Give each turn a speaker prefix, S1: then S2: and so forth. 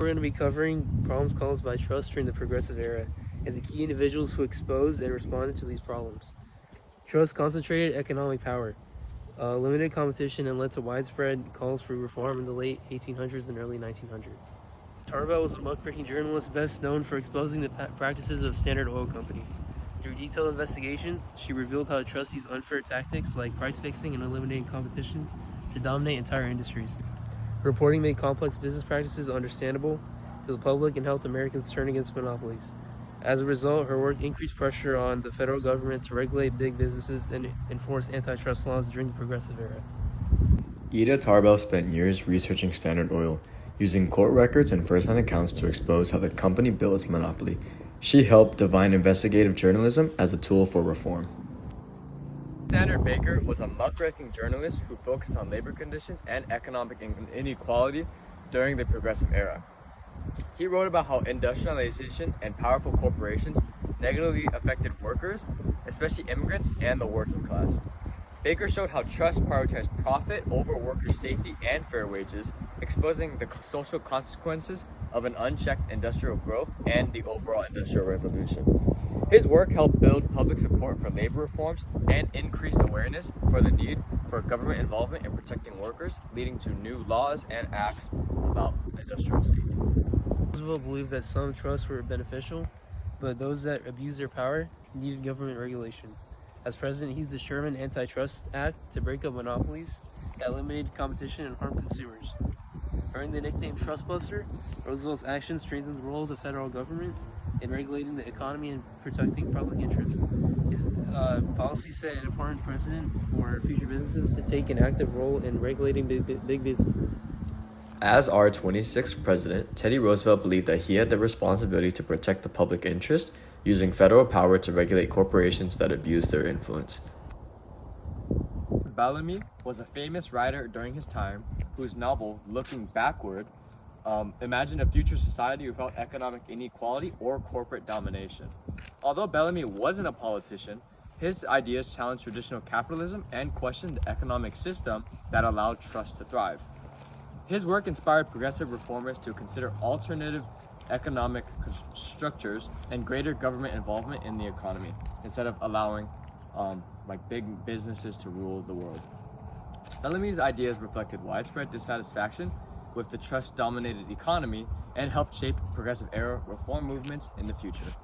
S1: We're going to be covering problems caused by trust during the Progressive Era and the key individuals who exposed and responded to these problems. Trust concentrated economic power, limited competition, and led to widespread calls for reform in the late 1800s and early 1900s. Tarbell was a muckraking journalist best known for exposing the practices of Standard Oil Company. Through detailed investigations, she revealed how trust used unfair tactics like price fixing and eliminating competition to dominate entire industries. Her reporting made complex business practices understandable to the public and helped Americans turn against monopolies. As a result, her work increased pressure on the federal government to regulate big businesses and enforce antitrust laws during the Progressive Era.
S2: Ida Tarbell spent years researching Standard Oil, using court records and first-hand accounts to expose how the company built its monopoly. She helped define investigative journalism as a tool for reform.
S3: Standard Baker was a muckraking journalist who focused on labor conditions and economic inequality during the Progressive Era. He wrote about how industrialization and powerful corporations negatively affected workers, especially immigrants and the working class. Baker showed how trust prioritized profit over worker safety and fair wages, exposing the social consequences of an unchecked industrial growth and the overall industrial revolution. His work helped build public support for labor reforms and increase awareness for the need for government involvement in protecting workers, leading to new laws and acts about industrial safety.
S1: Roosevelt believed that some trusts were beneficial, but those that abused their power needed government regulation. As president, he used the Sherman Antitrust Act to break up monopolies that eliminated competition and harmed consumers. Earning the nickname Trustbuster, Roosevelt's actions strengthened the role of the federal government in regulating the economy and protecting public interest. His policy set an important precedent for future businesses to take an active role in regulating big businesses.
S2: As our 26th president, Teddy Roosevelt believed that he had the responsibility to protect the public interest, using federal power to regulate corporations that abused their influence.
S3: Bellamy was a famous writer during his time whose novel, Looking Backward, imagined a future society without economic inequality or corporate domination. Although Bellamy wasn't a politician, his ideas challenged traditional capitalism and questioned the economic system that allowed trust to thrive. His work inspired progressive reformers to consider alternative economic structures and greater government involvement in the economy instead of allowing big businesses to rule the world. Bellamy's ideas reflected widespread dissatisfaction with the trust-dominated economy and helped shape progressive era reform movements in the future.